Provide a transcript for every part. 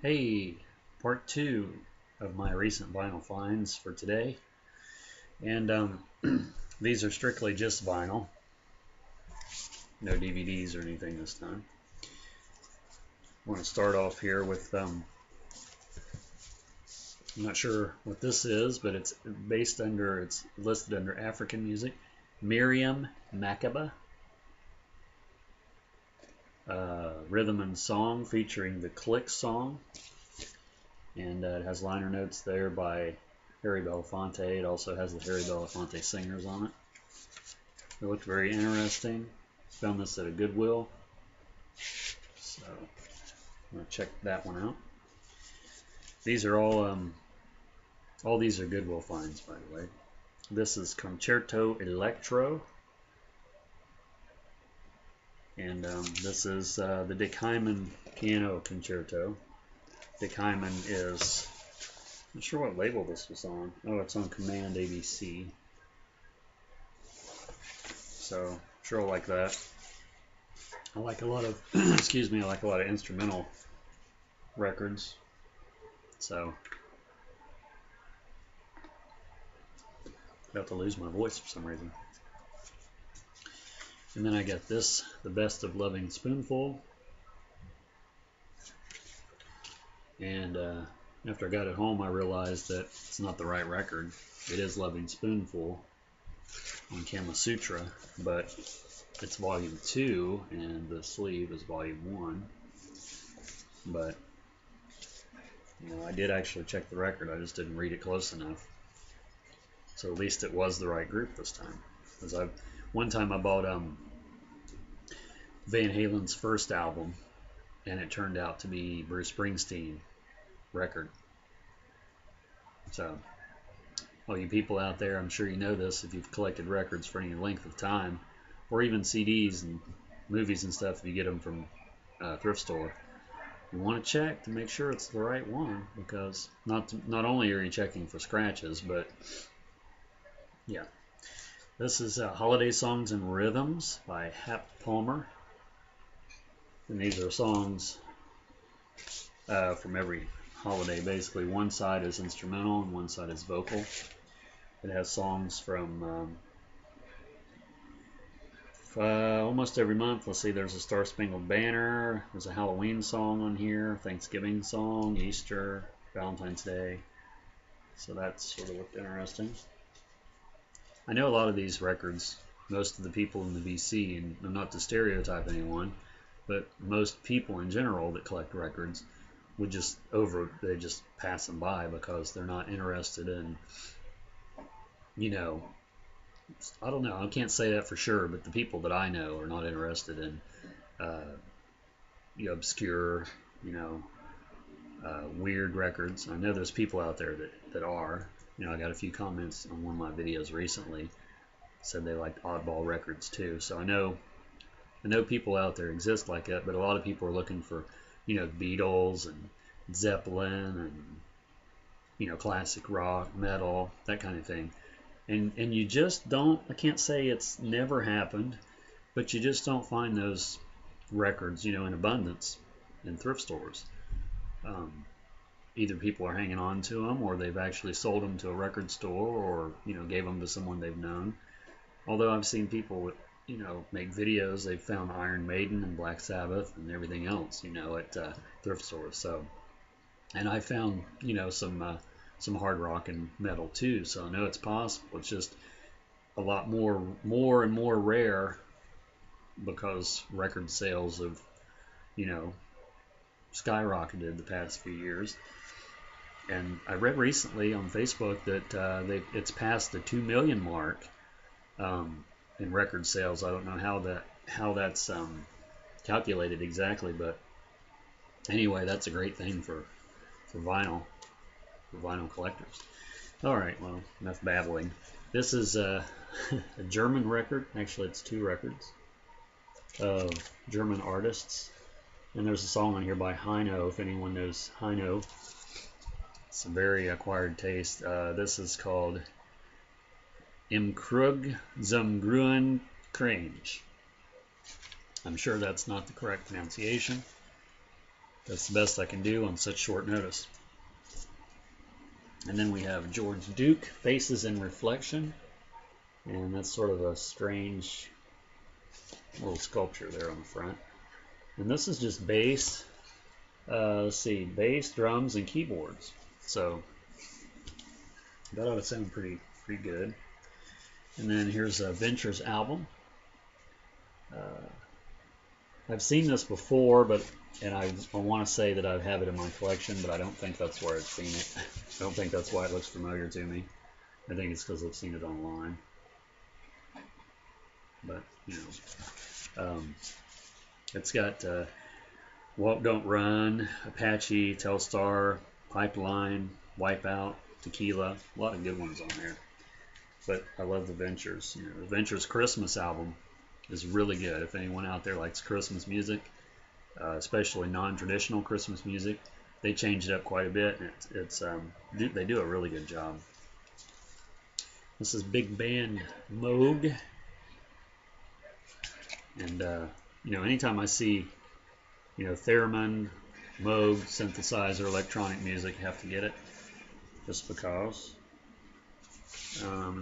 Hey, part two of my recent vinyl finds for today. And these are strictly just vinyl, no DVDs or anything this time. I want to start off here with, I'm not sure what this is, but it's listed under African music. Miriam Makeba, rhythm and song featuring the Click song. And it has liner notes there by Harry Belafonte. It also has the Harry Belafonte singers on it. It looked very interesting. Found this at a Goodwill. So I'm going to check that one out. These are all these are Goodwill finds, by the way. This is Concerto Electro. And this is the Dick Hyman Piano Concerto. Dick Hyman is, I'm not sure what label this was on. Oh, it's on Command ABC. So, sure I'll like that. I like a lot of, excuse me, I like a lot of instrumental records. So, about to lose my voice for some reason. And then I got this, The Best of Loving Spoonful. And after I got it home, I realized that it's not the right record. It is Loving Spoonful on Kama Sutra, but it's volume 2 and the sleeve is volume 1. But I did actually check the record. I just didn't read it close enough. So at least it was the right group this time. Because one time I bought Van Halen's first album, and it turned out to be Bruce Springsteen record. So all you people out there, I'm sure you know this if you've collected records for any length of time, or even CDs and movies and stuff if you get them from a thrift store. You want to check to make sure it's the right one, because not only are you checking for scratches, but yeah. This is Holiday Songs and Rhythms by Hap Palmer. And these are songs from every holiday. Basically, one side is instrumental and one side is vocal. It has songs from almost every month. Let's see, there's a Star Spangled Banner. There's a Halloween song on here, Thanksgiving song, Easter, Valentine's Day. So that sort of looked interesting. I know a lot of these records, most of the people in the VC, and I'm not to stereotype anyone, but most people in general that collect records would they just pass them by because they're not interested in, I don't know, I can't say that for sure, but the people that I know are not interested in obscure, weird records. I know there's people out there that are. I got a few comments on one of my videos recently, said they liked oddball records too. So I know people out there exist like that, but a lot of people are looking for, Beatles and Zeppelin and, classic rock, metal, that kind of thing. And you just don't, I can't say it's never happened, but you just don't find those records, in abundance in thrift stores. Either people are hanging on to them, or they've actually sold them to a record store, or gave them to someone they've known. Although I've seen people make videos, they've found Iron Maiden and Black Sabbath and everything else at thrift stores. So, and I found some hard rock and metal too, so I know it's possible. It's just a lot more and more rare because record sales have skyrocketed the past few years. And I read recently on Facebook that it's past the 2 million mark in record sales. I don't know how that's calculated exactly, but anyway, that's a great thing for vinyl collectors. All right, well, enough babbling. This is a German record. Actually, it's 2 records of German artists. And there's a song on here by Heino, if anyone knows Heino. It's a very acquired taste. This is called Im Krug zum Gruen Krange. I'm sure that's not the correct pronunciation. That's the best I can do on such short notice. And then we have George Duke, Faces in Reflection. And that's sort of a strange little sculpture there on the front. And this is just bass, let's see, bass, drums, and keyboards. So that ought to sound pretty good. And then here's a Ventures album. I've seen this before, and I want to say that I have it in my collection, but I don't think that's where I've seen it. I don't think that's why it looks familiar to me. I think it's because I've seen it online. But, you know, it's got Walk Don't Run, Apache, Telstar, Pipeline, Wipeout, Tequila, a lot of good ones on there. But I love the Ventures. You know, the Ventures Christmas album is really good. If anyone out there likes Christmas music, especially non-traditional Christmas music, they changed it up quite a bit, and they do a really good job. This is Big Band Moog, and you know, anytime I see, you know, theremin, Moog, synthesizer, electronic music, I have to get it, just because.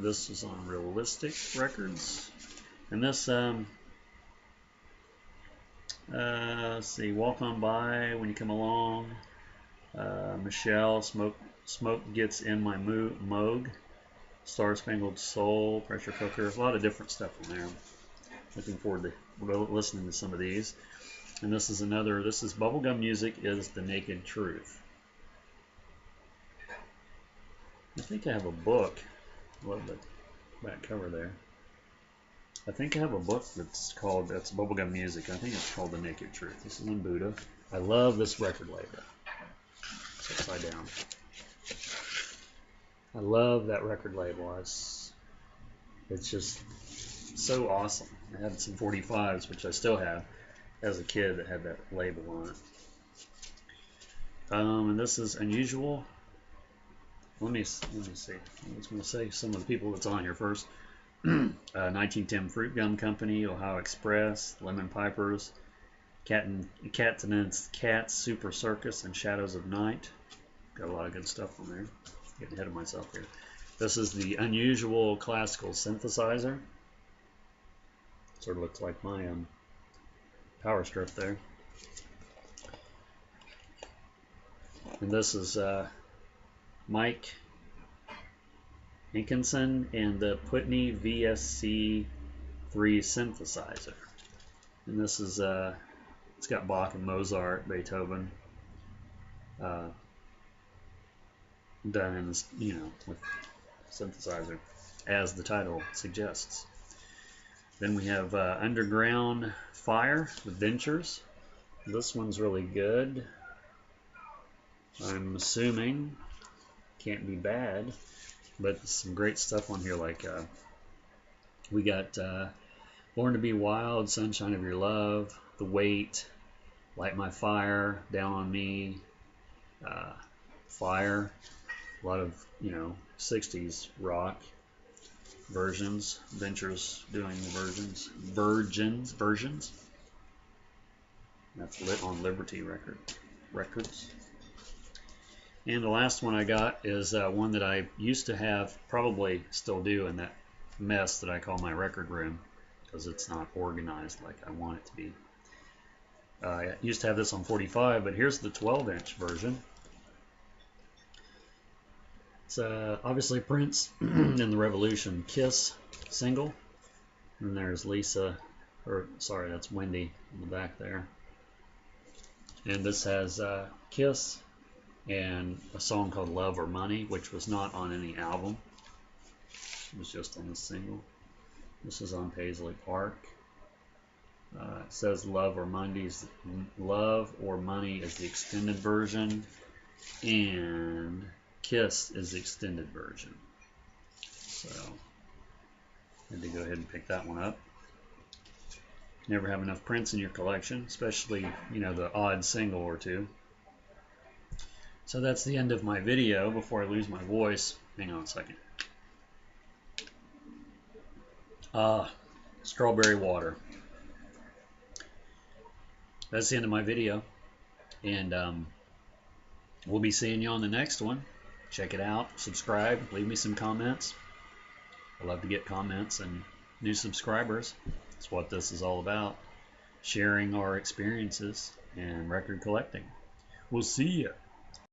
This is on Realistic Records, and this let's see, Walk On By, When You Come Along, Michelle, Smoke Gets In My Moog, Star Spangled Soul, Pressure Cooker, a lot of different stuff on there. Looking forward to listening to some of these. And this is Bubblegum Music Is the Naked Truth. I think I have a book. Love the back cover there. I think I have a book that's Bubblegum Music. I think it's called The Naked Truth. This is in Buddha. I love this record label. It's upside down. I love that record label. It's just so awesome. I had some 45s, which I still have, as a kid, that had that label on it. And this is Unusual. Let me see. I was going to say some of the people that's on here first. 1910 Fruit Gum Company, Ohio Express, Lemon Pipers, Cats, Super Circus, and Shadows of Night. Got a lot of good stuff on there. Getting ahead of myself here. This is the Unusual Classical Synthesizer. Sort of looks like my power strip there. And this is Mike Hinkinson and the Putney VSC3 synthesizer. And this is it's got Bach and Mozart, Beethoven, done in this, you know, with synthesizer, as the title suggests. Then we have Underground Fire, The Ventures. This one's really good. I'm assuming can't be bad, but some great stuff on here. Like we got Born to Be Wild, Sunshine of Your Love, The Weight, Light My Fire, Down on Me, Fire. A lot of, you know, 60s rock versions. Ventures doing versions. That's lit on Liberty Records. And the last one I got is one that I used to have, probably still do, in that mess that I call my record room, because it's not organized like I want it to be. I used to have this on 45, but here's the 12-inch version. It's obviously Prince and the Revolution Kiss single. And there's Lisa, or sorry, that's Wendy in the back there. And this has Kiss and a song called Love or Money, which was not on any album. It was just on the single. This is on Paisley Park. It says Love or Money is the extended version, and Kiss is the extended version. So I had to go ahead and pick that one up. Never have enough Prince in your collection, especially, you know, the odd single or two. So that's the end of my video. Before I lose my voice, hang on a second. Strawberry water. That's the end of my video. And we'll be seeing you on the next one. Check it out, subscribe, leave me some comments. I love to get comments and new subscribers. That's what this is all about, sharing our experiences and record collecting. We'll see you.